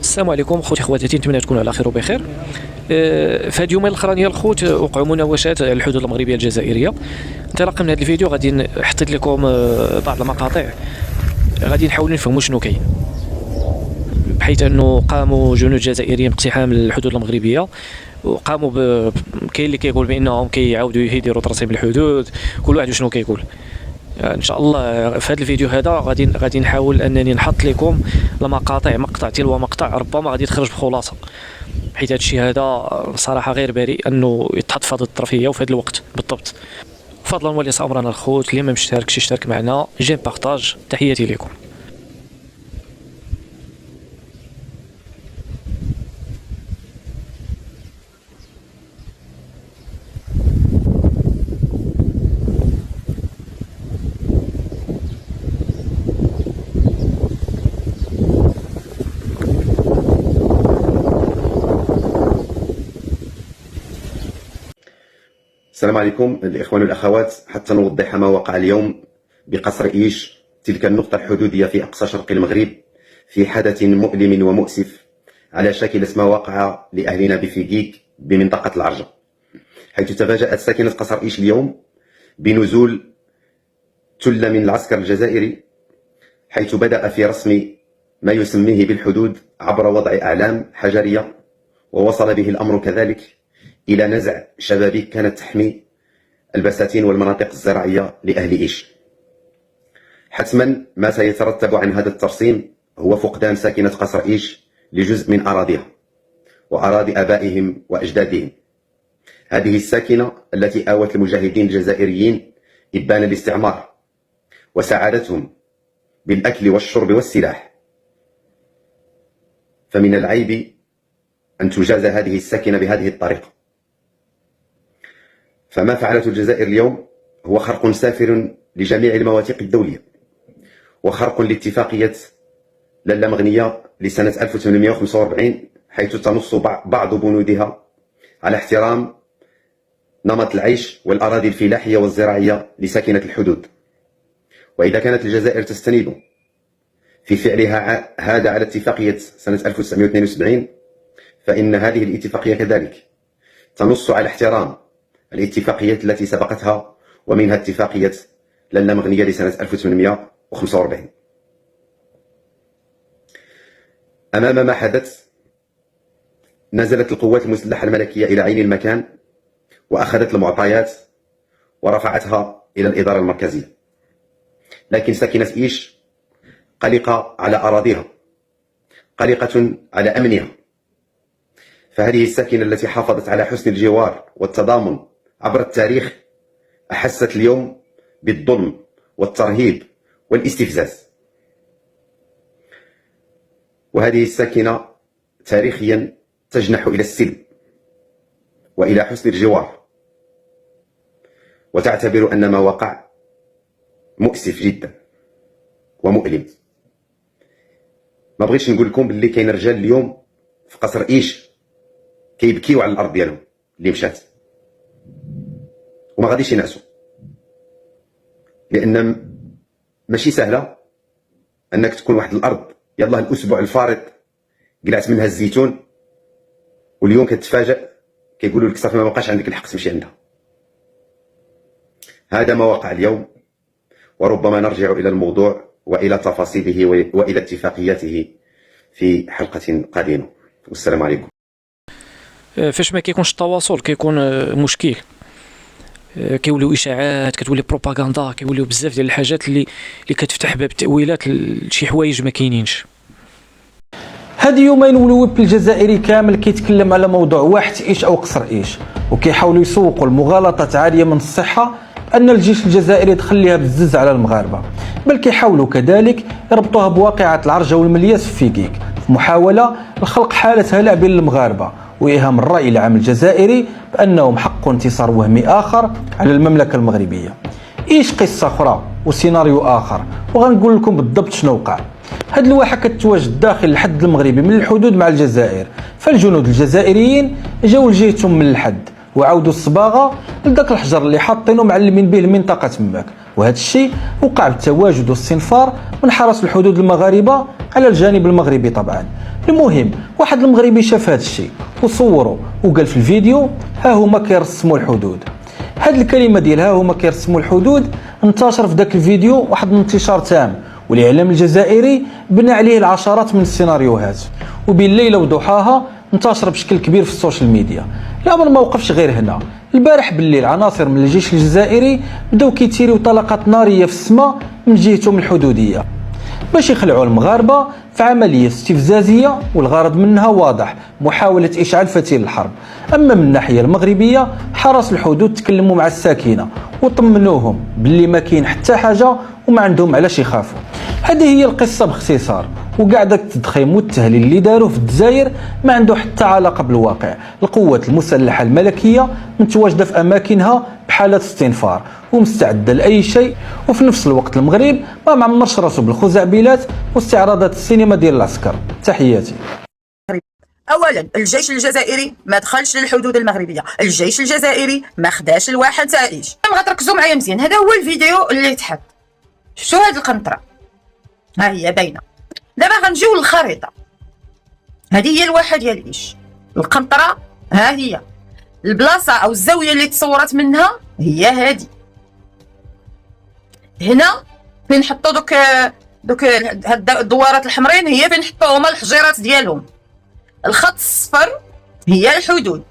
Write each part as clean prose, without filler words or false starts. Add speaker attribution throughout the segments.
Speaker 1: السلام عليكم خوتي خواتاتي، نتمنى تكونوا على خير وبخير. في هاد اليومين الاخرانيه الخوت وقعوا مناوشات على الحدود المغربيه الجزائريه. انطلاقا من هذا الفيديو غادي حطيت لكم بعض المقاطع غادي نحاولوا نفهموا شنو كاين، بحيث انه قاموا جنود جزائريين باقتحام الحدود المغربيه، وقاموا كاين اللي كيقول بانهم كيعاودوا يديروا ترسيم الحدود، كل واحد وشنو كيقول. ان شاء الله في هذا الفيديو هذا غادي نحاول انني نحط لكم المقاطع مقطع تلو مقطع، ربما غادي تخرج بخلاصه، حيت هذا الشيء هذا صراحه غير بريء انه يتحط في هذه الظرفيه وفي هذا الوقت بالضبط. فضلا وليس امرنا الخوت، اللي ما مشتركش يشترك معنا، جيم بارطاج. تحياتي لكم.
Speaker 2: السلام عليكم الإخوان والأخوات. حتى نوضح ما وقع اليوم بقصر إيش، تلك النقطة الحدودية في أقصى شرق المغرب، في حدث مؤلم ومؤسف على شاكلة ما وقع لأهلنا بفيقيك بمنطقة العرجة، حيث تفاجأت ساكنة قصر إيش اليوم بنزول تلة من العسكر الجزائري، حيث بدأ في رسم ما يسميه بالحدود عبر وضع أعلام حجرية، ووصل به الأمر كذلك إلى نزع شبابيك كانت تحمي البساتين والمناطق الزراعية لأهل إيش. حتما ما سيترتب عن هذا الترسيم هو فقدان ساكنة قصر إيش لجزء من أراضيها وأراضي آبائهم وأجدادهم. هذه الساكنة التي آوت المجاهدين الجزائريين إبان الاستعمار وسعادتهم بالأكل والشرب والسلاح، فمن العيب أن تجازى هذه الساكنة بهذه الطريقة. فما فعلته الجزائر اليوم هو خرق سافر لجميع المواثيق الدولية، وخرق لاتفاقية لالا مغنية لسنة 1845، حيث تنص بعض بنودها على احترام نمط العيش والأراضي الفلاحية والزراعية لساكنة الحدود. وإذا كانت الجزائر تستند في فعلها هذا على اتفاقية سنة 1972، فإن هذه الاتفاقية كذلك تنص على احترام الاتفاقيات التي سبقتها، ومنها اتفاقية لالا مغنية لسنة 1845. أمام ما حدث نزلت القوات المسلحة الملكية إلى عين المكان، وأخذت المعطيات ورفعتها إلى الإدارة المركزية، لكن ساكنة إيش قلقة على أراضيها، قلقة على أمنها. فهذه الساكنة التي حافظت على حسن الجوار والتضامن عبر التاريخ أحست اليوم بالظلم والترهيب والاستفزاز. وهذه الساكنة تاريخيا تجنح إلى السلم وإلى حسن الجوار، وتعتبر أن ما وقع مؤسف جدا ومؤلم. ما بغيتش نقول لكم باللي كاين رجال اليوم في قصر إيش كيبكيو على الأرض ديالهم اللي مشات، وما غاديش ينعسوا، لأن ماشي سهلة أنك تكون واحد الأرض يلاه الأسبوع الفارط قلعت منها الزيتون، واليوم كتفاجأ كيقولوا لك صافي ما بقاش عندك الحق تمشي عندها. هذا ما وقع اليوم، وربما نرجع إلى الموضوع وإلى تفاصيله وإلى اتفاقياته في حلقة قادمة. والسلام عليكم.
Speaker 1: فاش ما كيكونش التواصل كيكون مشكل، كيوليو اشاعات، كتولي بروباغندا، كيوليو بزاف ديال الحاجات اللي كتفتح باب التاويلات لشي حوايج ما كاينينش.
Speaker 3: هاد يومين الويب الجزائري كامل كيتكلم على موضوع واحد إيش أو قصر إيش، وكيحاولوا يسوقوا المغالطات عالية من الصحة أن الجيش الجزائري دخل ليها بالزز على المغاربة، بل كيحاولوا كذلك يربطوها بواقعة العرجة والملياس في فيقيك، في محاولة لخلق حالة هلع بين المغاربة وإيهام الرأي العام الجزائري بأنهم حقوا انتصار وهمي آخر على المملكة المغربية. إيش قصة أخرى وسيناريو آخر، وغنقول لكم بالضبط شنو وقع. هاد الواحة كتواجد داخل الحد المغربي من الحدود مع الجزائر، فالجنود الجزائريين جاو لجهتهم من الحد وعاودوا الصباغه لذاك الحجر اللي حاطينه معلمين به المنطقه تماك. وهذا الشيء وقع بالتواجد والاستنفار من حرس الحدود المغاربه على الجانب المغربي طبعا. المهم واحد المغربي شاف هذا الشيء وصوره وقال في الفيديو ها هما كيرسموا الحدود. هاد الكلمه ديال ها هما كيرسموا الحدود انتشر في ذاك الفيديو واحد الانتشار تام، والاعلام الجزائري بنى عليه العشرات من السيناريوهات، وبين ليله وضحاها انتشر بشكل كبير في السوشيال ميديا. الامر ما وقفش غير هنا، البارح بالليل عناصر من الجيش الجزائري بداو كيتيريو طلقات ناريه في السماء من جهتهم الحدوديه باش يخلعوا المغاربه في عمليه استفزازيه، والغرض منها واضح، محاوله اشعال فتيل الحرب. اما من الناحيه المغربيه حرس الحدود تكلموا مع الساكنه وطمنوهم باللي ما كاين حتى حاجه وما عندهم علاش يخافوا. هذه هي القصه باختصار، وكاع داك التضخيم والتهليل اللي داروه في الجزائر ما عنده حتى علاقه بالواقع. القوات المسلحه الملكيه متواجده في اماكنها بحاله استنفار ومستعده لاي شيء، وفي نفس الوقت المغرب ما معمرش راسو بالخزعبلات واستعراضات السينما ديال العسكر. تحياتي.
Speaker 4: اولا الجيش الجزائري ما دخلش للحدود المغربيه، الجيش الجزائري ما خداش الواحه تاع ايش. غتركزوا معايا مزيان، هذا هو الفيديو اللي تحط. شفتوا هذه القنطره ها هي باينه. دابا غنجيو للخريطه، هذه هي الواحه ديال ايش. القنطره ها هي، البلاصه او الزاويه اللي تصورت منها هي هذه. هنا فين نحطوا دوك الدوارات الحمرين، هي فين نحطوا هما الحجيرات ديالهم. الخط الصفر هي الحدود،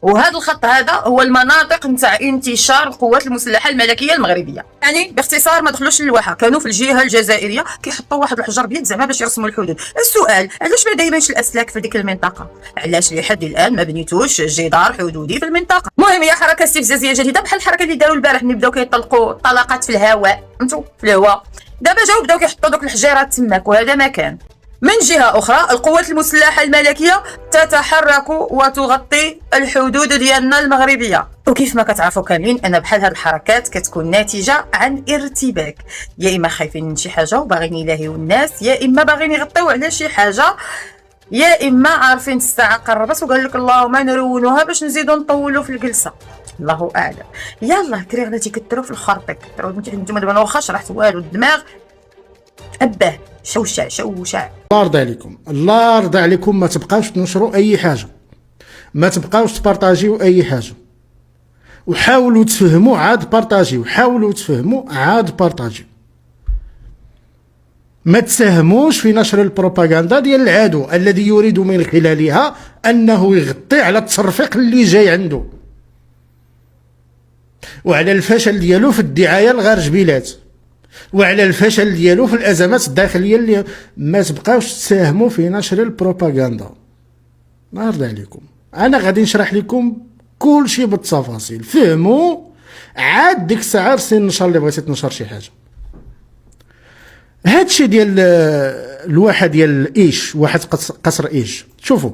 Speaker 4: وهذا الخط هذا هو المناطق نتاع انتشار القوات المسلحه الملكيه المغربيه. يعني باختصار ما دخلوش للواحه، كانوا في الجهه الجزائريه كيحطوا واحد الحجر بيد زعما باش يرسموا الحدود. السؤال علاش ما دايماش الاسلاك في ديك المنطقه؟ علاش لحد الان ما بنيتوش جدار حدودي في المنطقه؟ المهم هي حركه استفزازيه جديده بحال الحركه اللي داروا البارح ملي بداو كيطلقوا طلقات في الهواء، فهمتوا؟ في الهواء. دابا جاو بداو كيحطوا دوك الحجيرات تماك، وهذا مكان. من جهة أخرى القوات المسلحة الملكية تتحرك وتغطي الحدود ديالنا المغربية، وكيف ما كتعرفوا كاملين أن بحال هاد الحركات كتكون ناتجة عن ارتباك، يا إما خايفين من شي حاجة وباغيين يلاهيو الناس، يا إما باغيين يغطيو على شي حاجة، يا إما عارفين الساعة قربت وقال لك اللهم نرونوها باش نزيدو نطولوا في الجلسة. الله أعلم. يلا كري غادي كثروا في الخرط، كثروا نتوما دابا واخا شرحت والو الدماغ أباه شوشع.
Speaker 5: الله يرضى عليكم، الله يرضى عليكم، ما تبقاوش تنشروا اي حاجه، ما تبقاوش تبارطاجيو اي حاجه، وحاولوا تفهموا عاد بارطاجيو، حاولوا تفهموا عاد بارطاجيو. ما تساهموش في نشر البروباغندا ديال العدو الذي يريد من خلالها انه يغطي على التصرفيق اللي جاي عنده وعلى الفشل ديالو في الدعايه لغرجبيلات وعلى الفشل ديالو في الازمات الداخليه اللي ما تبقاوش تساهموا في نشر البروباغندا. الله يرضى عليكم، انا غادي نشرح لكم كل شيء بالتفاصيل، فهموا عاد ديك الساعه رسين نشر اللي بغيتي تنشر شي حاجه. هادشي ديال الواحه ديال ايش، واحد قصر ايش. شوفوا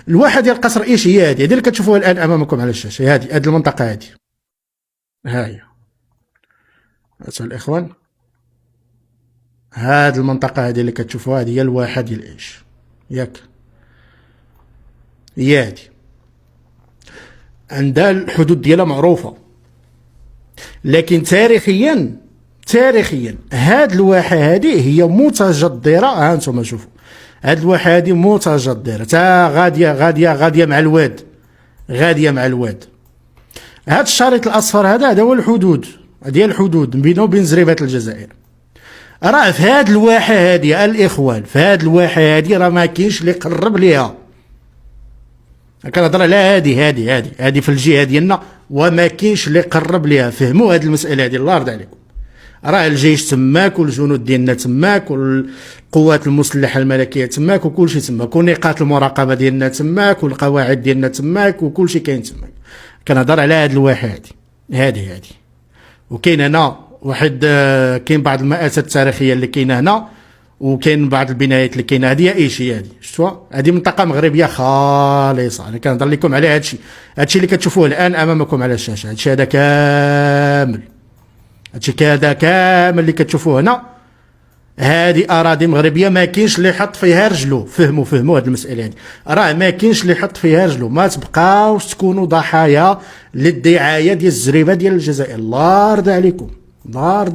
Speaker 5: الواحه ديال قصر ايش هي هذه اللي كتشوفوها الان امامكم على الشاشه، هذه المنطقه هذه ها هي الاخوان، هاد المنطقة هذه اللي كتشوفوها هذه هي الواحة ديال ايش، ياك هي هادي، عندها الحدود ديالها معروفة، لكن تاريخيا هاد الواحة هذه هي متجدرة. ها انتم شوفوا هاد الواحة هذه متجدرة، تا غادية مع الواد، هاد الشريط الاصفر هذا هو الحدود ديال الحدود بينه وبين زريبات الجزائر. راه في هاد الواحه هادي الاخوان، في هاد الواحه هادي راه ما كاينش اللي يقرب ليها. كنهضر على هادي في الجهه ديالنا وما كاينش اللي يقرب ليها. فهموا هاد المساله هادي، الله يرضى عليكم. راه الجيش تماك والجنود ديالنا تماك والقوات المسلحه الملكيه تماك وكلشي تماك ونقاط المراقبه ديالنا تماك والقواعد ديالنا تماك وكلشي كاين تماك. كنهضر على هاد الواحه هادي وكاين هنا واحد كاين بعض المآسات التاريخيه اللي كاينه هنا، وكاين بعض البنايات اللي كاينه. هذه ايش هي شفتوها؟ هذه منطقه مغربيه خالصه. انا كنهضر لكم على هادشي اللي كتشوفوه الان امامكم على الشاشه. هادشي هذا كامل اللي كتشوفوه هنا، هذه اراضي مغربيه ما كاينش اللي يحط فيها رجلو. فهموا هذه المساله هذه، راه ما كاينش اللي يحط فيها رجلو. ما تبقاوش تكونوا ضحايا للدعايه ديال الزريبه ديال الجزائر. الله يرضى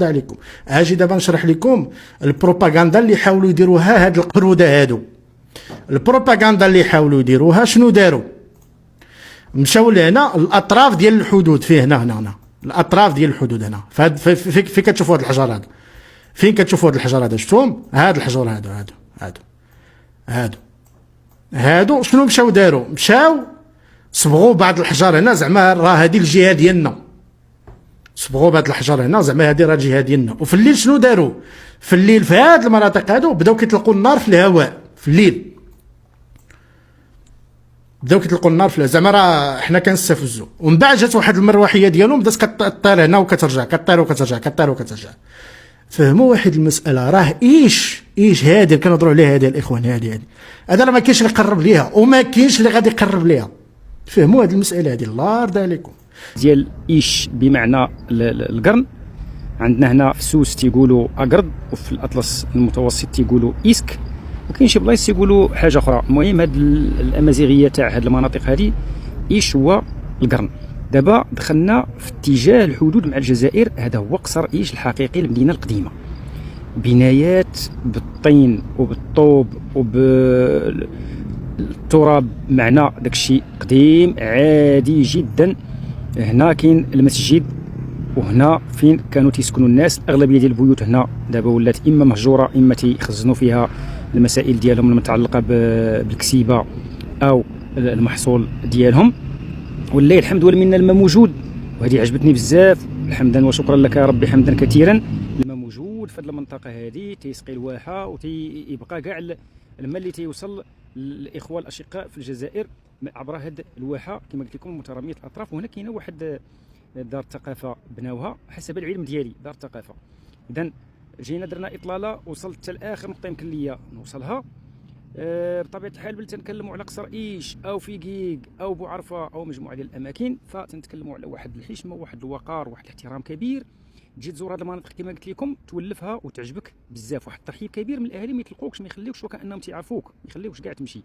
Speaker 5: عليكم. اجي دابا نشرح لكم البروباغندا اللي حاولوا يديروها هاد القروده هادو. البروباغندا اللي يحاولوا يديروها شنو داروا؟ مشاو لهنا الاطراف ديال الحدود، فيه هنا الاطراف ديال الحدود هنا فين كتشوفوا هذا الحجر هذا، فين كتشوفوا هذا الحجر هذا، شفتوهم؟ هاد الحجر هادو شنو مشاو داروا؟ مشاو صبغوا بعض الحجر هنا، زعما راه هذه الجهه ديالنا، صبغوا بعض الحجر هنا زعما هذه راه الجهه ديالنا. وفي الليل شنو داروا؟ في الليل في هاد المناطق هادو بداو كيطلقوا النار في الهواء في الليل، بداو كيطلقوا النار في زعما راه حنا كنستفزوا. ومن بعد جات واحد المروحيه ديالهم بدات كطير هنا وكترجع، كطير. فهموا واحد المساله، راه ايش هادي كنهضروا عليها هادي الاخوان، هادي هذا راه ما كاينش اللي يقرب ليها وما كاينش اللي غادي يقرب ليها. فهموا هذه المساله هذه، الله يرضى عليكم.
Speaker 6: ديال ايش بمعنى القرن، عندنا هنا في سوس تيقولوا اقرد، وفي الاطلس المتوسط تيقولوا ايسك، وكاين شي بلايص تيقولوا حاجه اخرى. المهم هاد الامازيغيه تاع هاد المناطق هذه ايش هو القرن. دابا دخلنا في اتجاه الحدود مع الجزائر، هذا هو قصر ايش الحقيقي، المدينه القديمه، بنايات بالطين وبالطوب وبالتراب، معنا داكشي قديم عادي جدا. هنا كاين المسجد، وهنا فين كانوا تيسكنوا الناس. اغلبيه ديال البيوت هنا دابا ولات اما مهجوره اما تيخزنوا فيها المسائل ديالهم المتعلقه بالكسيبه او المحصول ديالهم. ولله الحمد والمنه الماء موجود، وهذه عجبتني بزاف، حمدا وشكرا لك يا ربي حمدا كثيرا. الماء موجود في هذه المنطقه هذه، تيسقي الواحه وتيبقى كاع الماء اللي تيوصل للاخوه الاشقاء في الجزائر عبر هذه الواحه كما قلت لكم متراميه الاطراف. وهنا كاينه واحد دار الثقافه بناوها حسب العلم ديالي، دار الثقافه. اذا جينا درنا اطلاله، وصلت حتى لاخر نقطه يمكن ليا نوصلها. بطبيعه الحال بل تنتكلموا على قصر ايش او فيقيق او بوعرفه او مجموعه ديال الاماكن، فتنتكلموا على واحد الحشمه وواحد الوقار وواحد الاحترام كبير. تجي تزور هذه المناطق كما قلت لكم تولفها وتعجبك بزاف، واحد الترحيب كبير من الاهالي، ما يطلقوكش، ما يخليوكش وكانهم تيعرفوك، ما يخليوكش كاع تمشي.